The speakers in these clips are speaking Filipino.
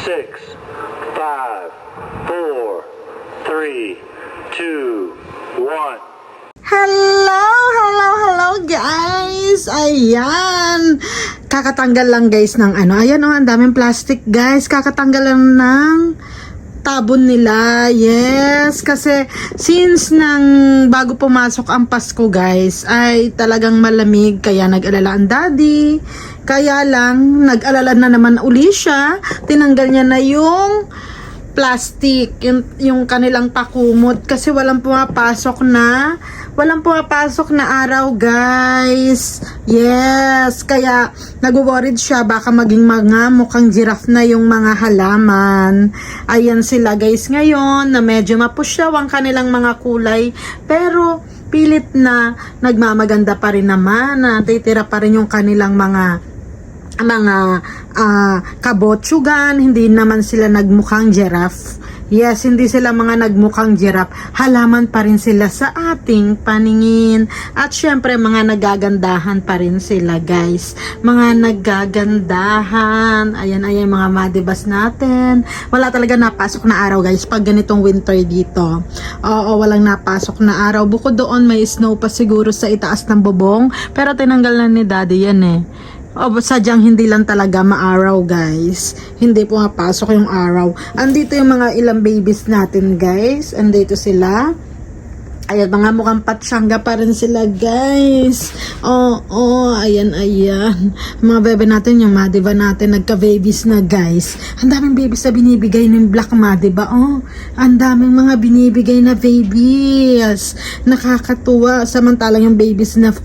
6, 5, 4, 3, 2, 1. Hello guys! Ayan! Kakatanggal lang guys ng ano. Ayan o, ang daming plastic guys. Kakatanggal lang ng tabon nila. Yes! Kasi since nang bago pumasok ang Pasko guys, ay talagang malamig. Kaya nag-alala ang daddy. Kaya lang, nag-alala na naman uli siya. Tinanggal niya na yung plastic, yung kanilang pakumot kasi walang pumapasok na araw guys. Yes, kaya nag-worried siya baka maging mga mukhang giraffe na yung mga halaman. Ayan sila guys ngayon na medyo mapusyaw ang kanilang mga kulay, pero pilit na nagmamaganda pa rin naman, natitira pa rin yung kanilang mga kabotsugan. Hindi naman sila nagmukhang giraffe. Yes, hindi sila mga nagmukhang giraffe. Halaman pa rin sila sa ating paningin. At syempre, mga nagagandahan pa rin sila, guys. Mga nagagandahan. Ayan, mga madibas natin. Wala talaga napasok na araw, guys, pag ganitong winter dito. Oo, walang napasok na araw. Bukod doon, may snow pa siguro sa itaas ng bubong. Pero tinanggal na ni daddy yan eh. O sadyang hindi lang talaga maaraw guys. Hindi pumapasok yung araw. Andito yung mga ilang babies natin guys. Andito sila. Ayan, mga mukhang patsyangga pa rin sila guys. Ayan. Mga bebe natin, yung madiba natin, nagka-babies na guys. Ang daming babies na binibigay ng Black Madiba. Ang daming mga binibigay na babies. Nakakatuwa. Samantalang yung babies na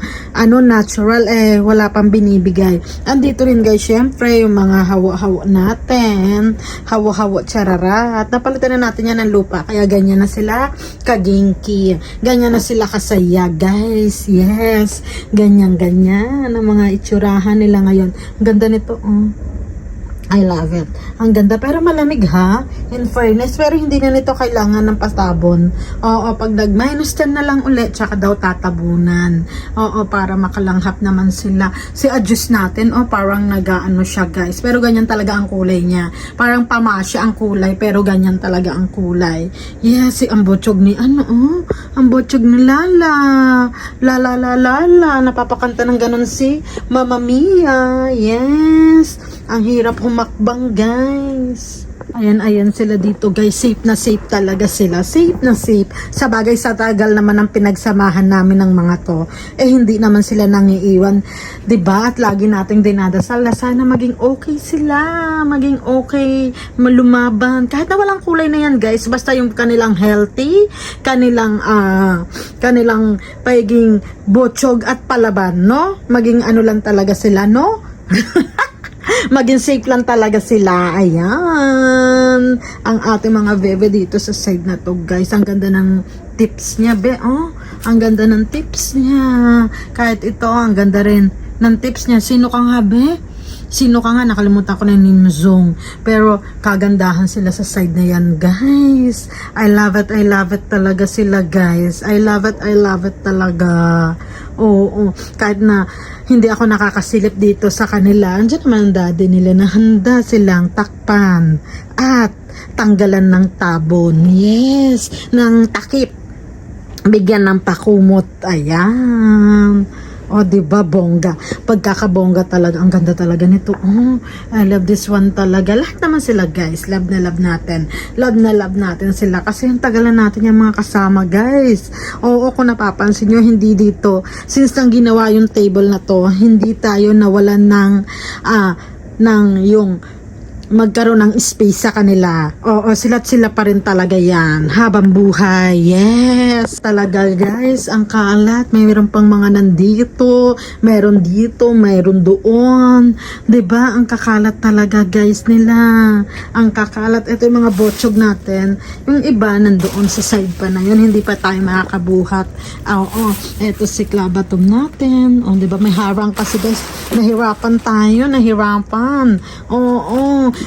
natural, wala pang binibigay. Andito rin guys, syempre, yung mga hawa-hawa natin. Hawa-hawa charara. At napalitan na natin yan ng lupa. Kaya ganyan na sila kaginki. Ganyan na sila kasaya guys. Yes, ganyan ang mga itsurahan nila ngayon. Ang ganda nito I love it. Ang ganda, pero malamig ha, in fairness, pero hindi na nito kailangan ng pasabon. Pag nag-minus 10 na lang ulit, tsaka daw tatabunan. Para makalanghap naman sila. Si-adjust natin, parang nag-ano siya guys, pero ganyan talaga ang kulay niya. Parang pamasya ang kulay, pero ganyan talaga ang kulay. Yes, ang botsog ni ang botsog ni Lala. Lala, napapakanta ng ganun si Mama Mia. Yes, ang hirap humakbang guys. Ayan sila dito guys. Safe na safe talaga sila. Safe na safe. Sa bagay, sa tagal naman ang pinagsamahan namin ng mga to, hindi naman sila nangiiwan, diba? At lagi nating dinadasal na sana maging okay sila. Maging okay, malumaban. Kahit na walang kulay na yan guys, basta yung kanilang healthy, kanilang pagiging botsog at palaban, no? Maging lang talaga sila, no? Maging safe lang talaga sila. Ayan ang ating mga bebe dito sa side na to guys. Ang ganda ng tips niya be. Ang ganda ng tips niya. Kahit ito, ang ganda rin ng tips niya. Sino ka nga be? Sino ka nga? Nakalimutan ko na yung Nimzong. Pero kagandahan sila sa side na yan guys. I love it talaga sila guys. I love it talaga. Kahit na hindi ako nakakasilip dito sa kanila, andyan naman ang daddy nila na handa silang takpan at tanggalan ng tabon. Yes, ng takip. Bigyan ng pakumot. Ayan. Diba, bongga. Pagkakabongga talaga. Ang ganda talaga nito. I love this one talaga. Lahat naman sila guys. Love na love natin. Love na love natin sila. Kasi yung tagalan natin yung mga kasama guys. Kung napapansin nyo, hindi dito. Since nang ginawa yung table na to, hindi tayo nawalan ng yung magkaroon ng space sa kanila. Sila't sila pa rin talaga yan habang buhay. Yes, talaga guys, ang kalat. Mayroon pang mga nandito, mayroon dito, mayroon doon. 'Di ba? Ang kakalat talaga guys nila. Ang kakalat. Ito yung mga botsog natin. Yung iba nandoon sa side pa na yun, hindi pa tayo makakabuhat. Ito si Clabatum natin. 'Di ba? May harang kasi guys. Nahirapan tayo,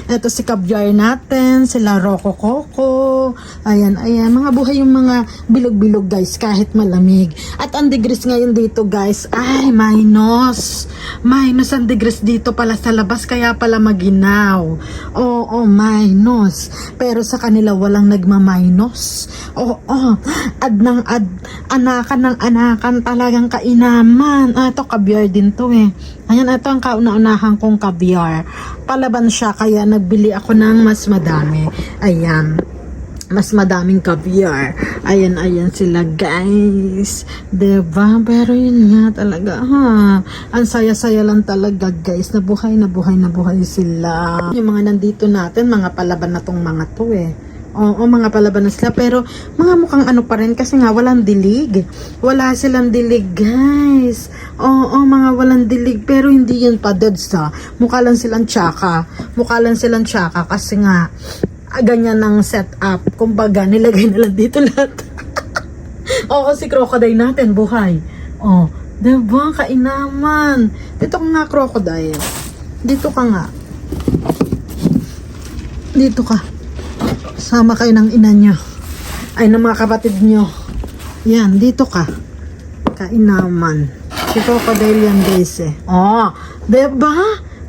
Ito si Caviar natin, sila Roco Coco. Ayan, ayan. Mga buhay yung mga bilog-bilog guys, kahit malamig. At ang degrees ngayon dito guys, ay minus. Minus ang degrees dito pala sa labas, kaya pala maginaw. Oo, minus. Pero sa kanila walang nagma-minus. Oo, anakan ng anakan, talagang kainaman. Ito, caviar din to eh. Ayan, ito ang kauna-unahan kong caviar. Palaban siya, kaya nagbili ako ng mas madami. Ayan, mas madaming caviar. Ayan, ayan sila guys. Diba? Pero yun nga talaga, ha. Ang saya-saya lang talaga guys. Nabuhay sila. Yung mga nandito natin, mga palaban na tong mga to eh. Oo, mga palaban na sila. Pero, mga mukhang ano pa rin kasi nga walang dilig. Wala silang dilig, guys. Oo, mga walang dilig. Pero hindi yun pa, deads ha. Mukha lang silang tsaka. Kasi nga, ganyan ang setup. Kumbaga, nilagay na lang dito lahat. Oo, si crocodile natin, buhay. Oh, diba? Kainaman. Dito ka nga, crocodile. Dito ka nga. Dito ka. Sama kayo ng ina nyo. Ay, ng mga kapatid nyo. Yan, dito ka. Kainaman. Si crocodile yan guys eh. Oh, diba?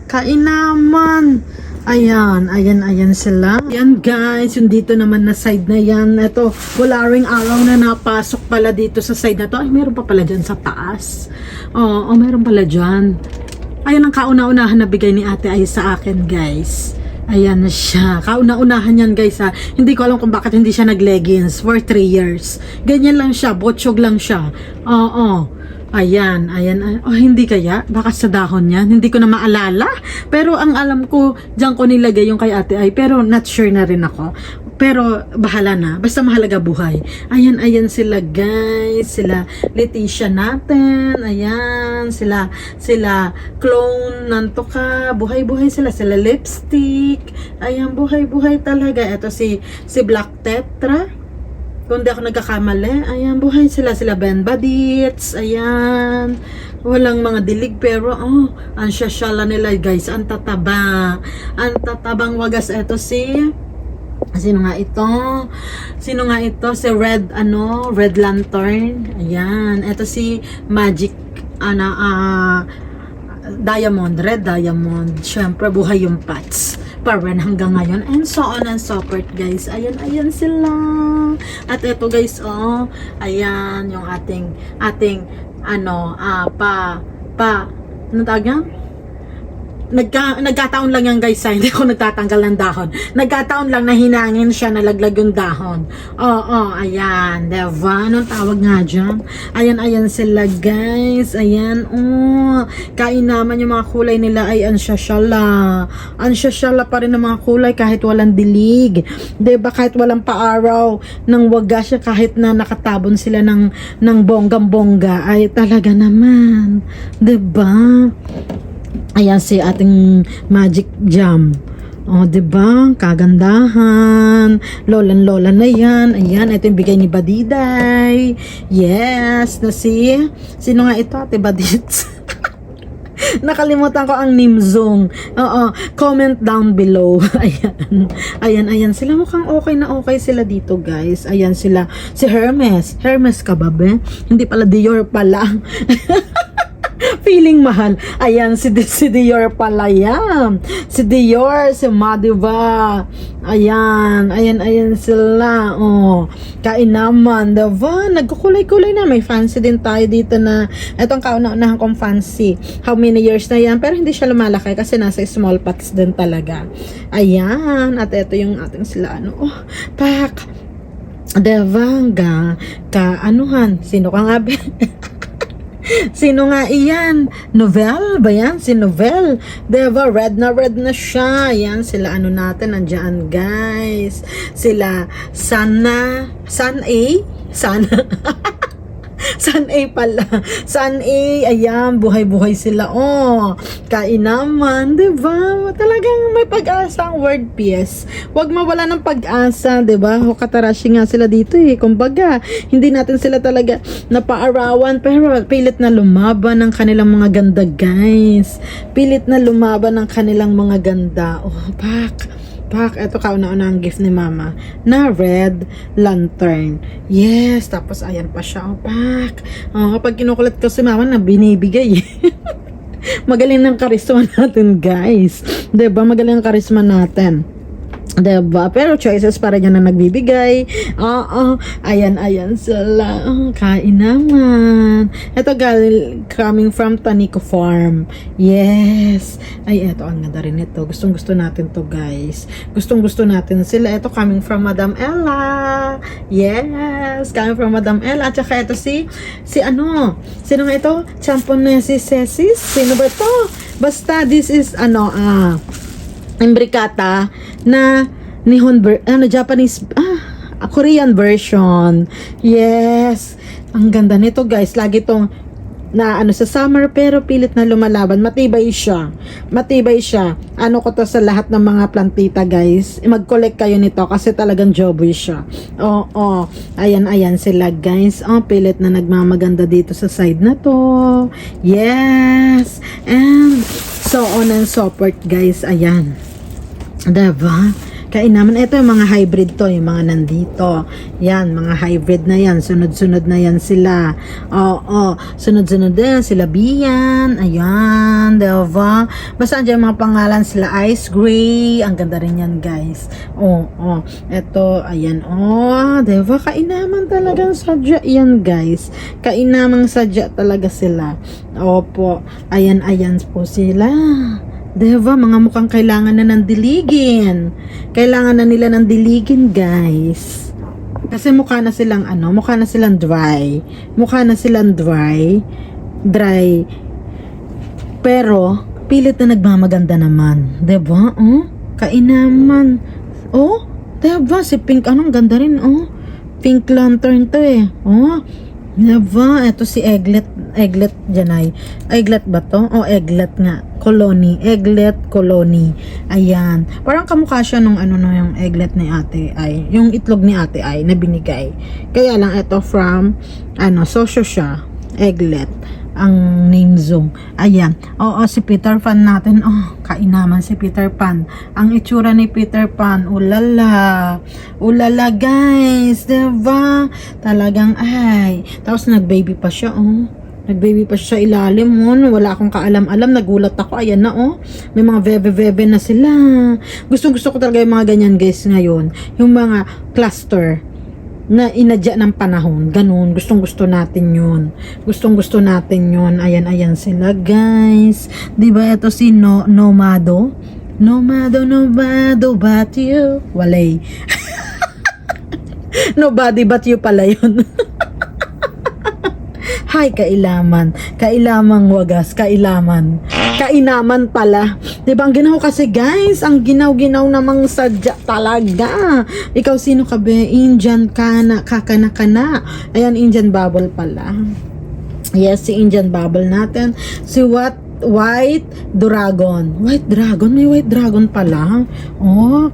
Kainaman. Ayan, ayan sila. Yan guys, yung dito naman na side na yan. Ito, wala ring araw na napasok pala dito sa side na to. Ay, meron pa pala dyan sa taas. Oo, meron pala dyan. Ayan ang kauna-unahan na bigay ni ate ay sa akin guys. Ayan na siya. Kauna-unahan yan guys ha. Hindi ko alam kung bakit hindi siya nag-leggings for 3 years. Ganyan lang siya. Botsyog lang siya. Oo. Ayan. Oh, hindi kaya? Baka sa dahon yan. Hindi ko na maalala. Pero ang alam ko, dyan ko nilagay yung kay ate ay. Pero not sure na rin ako. Pero bahala na. Basta mahalaga buhay. Ayan sila guys. Sila Leticia natin. Ayan. Sila clone nanto ka. Buhay sila. Sila lipstick. Ayan, buhay talaga. Ito si Black Tetra. Kung di ako nagkakamali. Ayan, buhay sila. Sila Ben Badits. Ayan. Walang mga dilig pero ang syasyala nila guys. Ang tataba. Ang tatabang wagas. Ito Sino nga ito? Si Red Lantern. Ayan. Ito si Magic Diamond, Red Diamond. Syempre buhay yung Pats. Pa rin hanggang ngayon. And so on and so forth guys. Ayan sila. At ito guys, ayan yung ating ano tawag yan? Nagkataon lang yan guys, hindi ko nagtatanggal ng dahon. Nagkataon lang na hinangin siya, nalaglag yung dahon. Ayan, diba? Anong tawag nga dyan? Ayan sila guys. Ayan, kainaman yung mga kulay nila ay ansyashala pa rin ng mga kulay kahit walang dilig. Diba? Kahit walang paaraw ng wagas siya, kahit na nakatabon sila ng bonggang-bongga ay talaga naman. Diba? Ayan si ating Magic Jam. Diba? Kagandahan. Lolan-lola na yan. Ayan, ito yung bigay ni Badiday. Yes, sino nga ito? Ate Badits. Nakalimutan ko ang Nimzong. Comment down below. Ayan sila, mukhang okay sila dito guys. Ayan sila, si Hermes ka ba be? Hindi pala, Dior pala. Feeling mahal. Ayan, si Dior pala yan. Si Dior, si Madiva. Ayan sila. Kainaman, diba? Nagkukulay-kulay na. May fancy din tayo dito na, etong kauna-unahan kong fancy. How many years na yan? Pero hindi siya lumalaki kasi nasa small pots din talaga. Ayan. At ito yung ating sila, pak. Diba? Kaanuhan. Sino ka nga ba? Sino nga iyan? Novel ba yan? Si Novel. Diba? Red na siya. Ayan, sila natin. Nandiyan guys. Sila Sana. San A pala. San A, ayan, buhay-buhay sila. Oh, kain naman, diba? Talagang may pag-asa ang word PS. Huwag mawala ng pag-asa, diba? O katarashi nga sila dito eh. Kumbaga, hindi natin sila talaga napaarawan, pero pilit na lumaban ng kanilang mga ganda, guys. Pilit na lumaban ng kanilang mga ganda. Oh, Pak, eto kauna-una ang gift ni Mama na red lantern. Yes, tapos ayan pa siya. Oh, Pak. Oh, kapag kinukulat ko si Mama na binibigay. Magaling ng karisma natin, guys. 'Di ba? Magaling ang karisma natin. Diba? Pero choices pa rin yan na nagbibigay. Oo. Ayan sila. Oh, kain naman. Ito coming from Tanico Farm. Yes. Ay, eto. Ang ganda rin ito. Gustong gusto natin to, guys. Gustong gusto natin sila. Ito coming from Madam Ella. Yes. Coming from Madam Ella. At saka ito si ano? Sino nga ito? Champon na si Cecis. Sino ba ito? Basta this is imbricata na Japanese Korean version. Yes. Ang ganda nito, guys. Lagi tong na sa summer pero pilit na lumalaban. Matibay siya. Ano ko to sa lahat ng mga plantita, guys. Mag-collect kayo nito kasi talagang joboy siya. Oo. Ayan sila, guys. Oh, pilit na nagmamaganda dito sa side na to. Yes. And so on and so forth, guys. Ayan. Diba? Kain naman. Ito yung mga hybrid to. Yung mga nandito. Yan. Mga hybrid na yan. Sunod-sunod na yan sila. Oo. Sunod-sunod na yan. Sila Bian. Ayan. Diba? Basta andyan mga pangalan sila. Ice Gray. Ang ganda rin yan, guys. Oo. Ito. Ayan. Diba? Kain naman talagang sadya yan, guys. Kain naman sadya talaga sila. Opo. Ayan po sila. Diba, mga mukhang kailangan na ng diligin. Kailangan na nila ng diligin, guys. Kasi mukha na silang dry. Dry. Pero, pilit na nagmamaganda naman. Diba? Oh, kainaman. Oh, diba, si Pink, anong ganda rin, oh. Pink lantern to eh. Oh, diba, eto si Egglet Janay. Egglet ba to? Egglet nga. Egglet Colony. Ayan. Parang kamukha siya nung yung egglet ni Ate Ay. Yung itlog ni Ate Ay na binigay. Kaya lang ito from sosyo siya. Egglet. Ang name zone. Ayan. Si Peter Pan natin. Kain naman si Peter Pan. Ang itsura ni Peter Pan. Ulala, guys. Diba? Talagang Tapos nag-baby pa siya, Nag-baby pa siya sa ilalim, Wala akong kaalam-alam. Nagulat ako. Ayan na, May mga veve-veve na sila. Gustong-gusto ko talaga yung mga ganyan, guys, ngayon. Yung mga cluster na inadya ng panahon. Ganun. Gustong-gusto natin yun. Ayan sila, guys. Diba, ito si Nomado but you. Walay. Nobody but you pala yun. Hay, kailaman wagas, kainaman pala. Diba, ang ginaw kasi, guys, ang ginaw namang sadya talaga. Ikaw, sino ka be? Indian kakana. Ayan, Indian bubble pala. Yes, si Indian bubble natin. Si White Dragon. May White Dragon pala.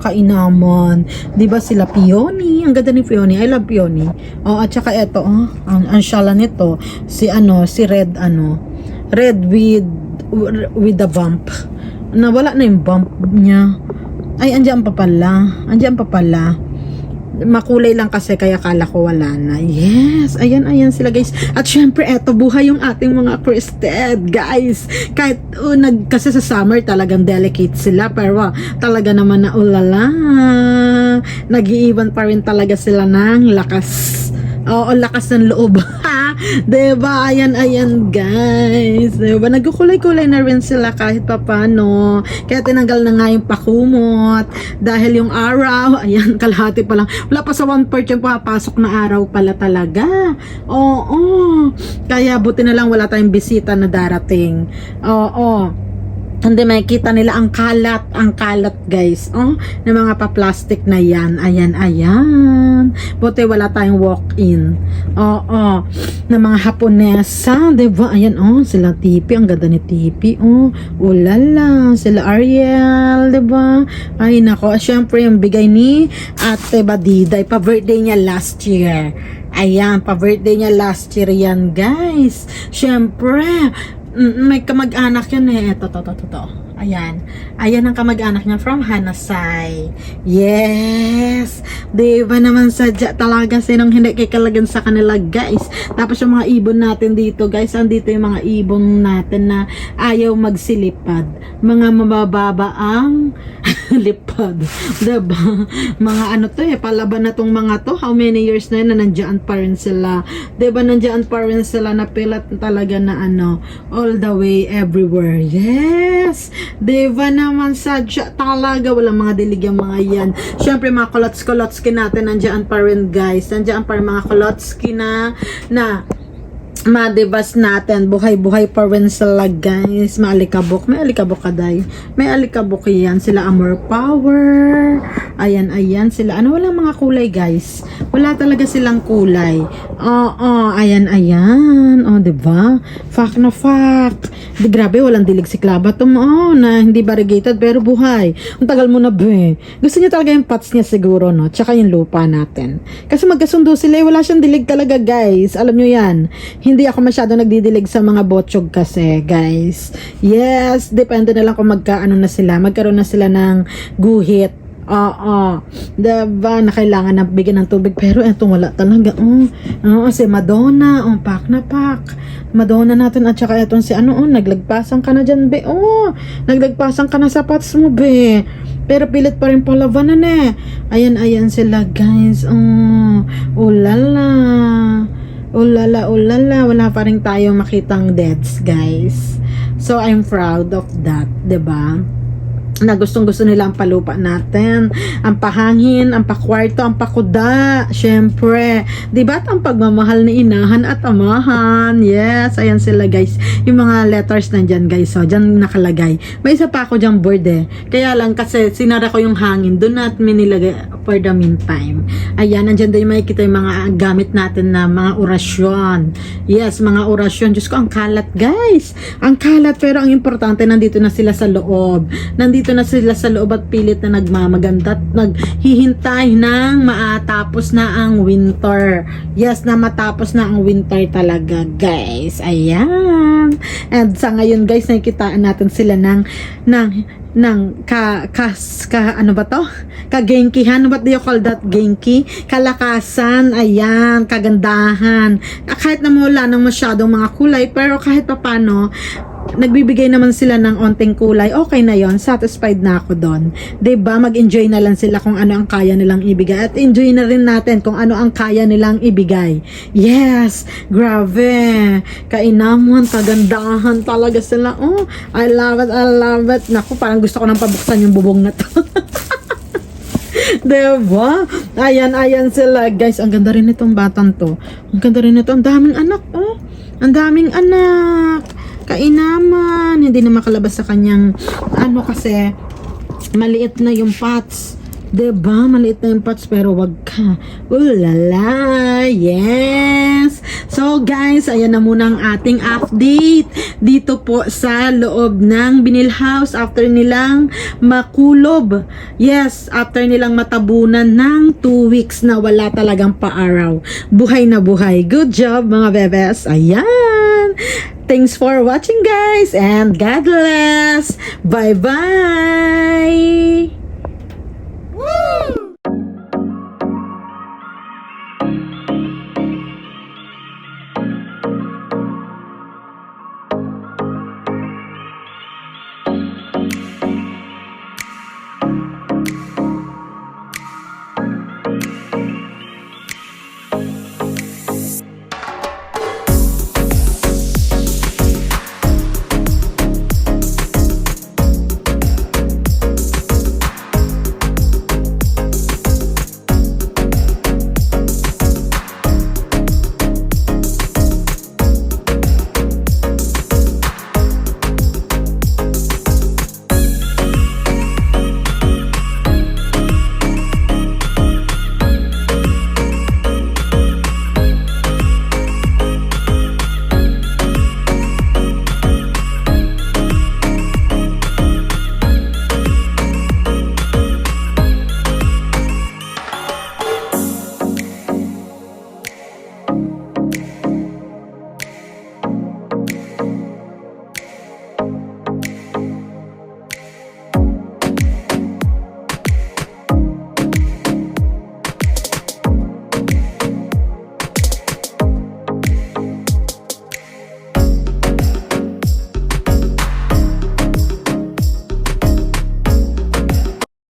Kainaman. Diba sila Peony? Ang ganda ni Peony. I love Peony. At saka eto, ang shala nito, si Red, Red with the bump. Nawala na yung bump niya. Ay, andyan pa pala. Makulay lang kasi kaya kala ko wala na. Yes, ayan sila, guys. At syempre eto, buhay yung ating mga crested, guys. Kahit kasi sa summer talagang delicate sila, pero talaga naman na ulala, nag-iiwan pa rin talaga sila ng lakas. Lakas ng loob. Diba? Ayan, guys. Diba? Nagkukulay-kulay na rin sila kahit papano. Kaya tinanggal na nga yung pakumot. Dahil yung araw, ayan, kalahati pa lang. Wala pa sa 1/4 yung papasok na araw pala talaga. Kaya buti na lang wala tayong bisita na darating. Hindi makikita nila ang kalat guys. Oh, ng mga pa-plastic na yan. Ayan. Buti wala tayong walk-in. Oo. Ng mga Haponesa, 'di ba? Ayan sila Tipi, ang ganda ni Tipi. Ulala, sila Ariel, 'di ba? Ay nako, syempre yung bigay ni Ate Badiday, pa-birthday niya last year. Ayan, pa-birthday niya last year yan, guys. Syempre, may kamag-anak yan eh. Ito. Ayan. Ayan ang kamag-anak niya from Hanasay. Yes! Diba naman sadya talaga sinong hindi kikalagan sa kanila, guys. Tapos yung mga ibon natin dito, guys. Andito yung mga ibon natin na ayaw magsilipad. Mga mabababa ang lipad. Diba? Mga palaban na tong mga to. How many years na yun na nandiyan pa rin sila. Diba nandiyan pa rin sila na pilat talaga na all the way everywhere. Yes! Diba naman sadya talaga walang mga dilig yung mga yan. Syempre mga kolotski natin nandiyan pa rin, guys. Nandiyan pa rin mga kolotski na madibas natin, buhay-buhay pa rin sila, guys. May alikabok kaday. May alikabok yan. Sila Amor Power. Ayan sila. Walang mga kulay, guys. Wala talaga silang kulay. Ayan. Diba? Fact na fact. Grabe, walang dilig si Klabatom. Na hindi variegated, pero buhay. Ang tagal mo na, be. Gusto niya talaga yung pots niya siguro, no? Tsaka yung lupa natin. Kasi magkasundo sila, wala siyang dilig talaga, guys. Alam nyo yan. Hindi ako masyado nagdidilig sa mga botsyog kasi, guys. Yes, depende na lang kung magkaroon na sila ng guhit. Diba, na kailangan na bigyan ng tubig, pero etong wala talaga. Si Madonna, pak na pak. Madonna natin, at saka etong si naglagpasan ka na dyan, be. Naglagpasan ka na sa pots mo, be. Pero pilit pa rin palabanan eh. Ayan sila, guys. Ulala, wala pa rin tayo makitang deaths, guys. So, I'm proud of that, 'di ba? Na gustong-gusto nila ang palupa natin, ang pahangin, ang pakwarto, ang pakuda, syempre, diba? At ang pagmamahal ni inahan at amahan. Yes, ayan sila, guys. Yung mga letters nandyan, guys. So, dyan nakalagay. May isa pa ako dyan board eh. Kaya lang kasi sinara ko yung hangin. Doon natin nilagay for the meantime. Ayan, nandyan din makikita yung mga gamit natin na mga orasyon. Yes, mga orasyon. Diyos ko, ang kalat, guys. Ang kalat, pero ang importante, nandito na sila sa loob. Nandito na sila sa loob at pilit na nagmamaganda at naghihintay ng matapos na ang winter. Yes, na matapos na ang winter talaga, guys. Ayan. And sa ngayon, guys, nakikitaan natin sila ng ano ba to? Kagenkihan, what do you call that, genki? Kalakasan, ayan, kagandahan. Kahit na wala ng masyadong mga kulay, pero kahit pa paano, nagbibigay naman sila ng onting kulay, okay na yon, satisfied na ako doon. Diba, mag-enjoy na lang sila kung ano ang kaya nilang ibigay, at enjoy na rin natin kung ano ang kaya nilang ibigay. Yes, grabe, kainaman, kagandahan talaga sila. I love it. Naku, parang gusto ko nang pabuksan yung bubong na to. Diba? Ayan sila, guys. Ang ganda rin itong batang to. Ang ganda rin ito. Ang daming anak, ang daming anak. Kainaman. Hindi na makalabas sa kanyang kasi maliit na yung pots. Diba? Maliit na yung pots, pero wag ka. Ulala! Yes! So guys, ayan na muna ang ating update dito po sa loob ng Binil House after nilang makulob. Yes, after nilang matabunan ng 2 weeks na wala talagang paaraw. Buhay na buhay. Good job mga bebes. Ayan! Thanks for watching, guys, and God bless. Bye-bye!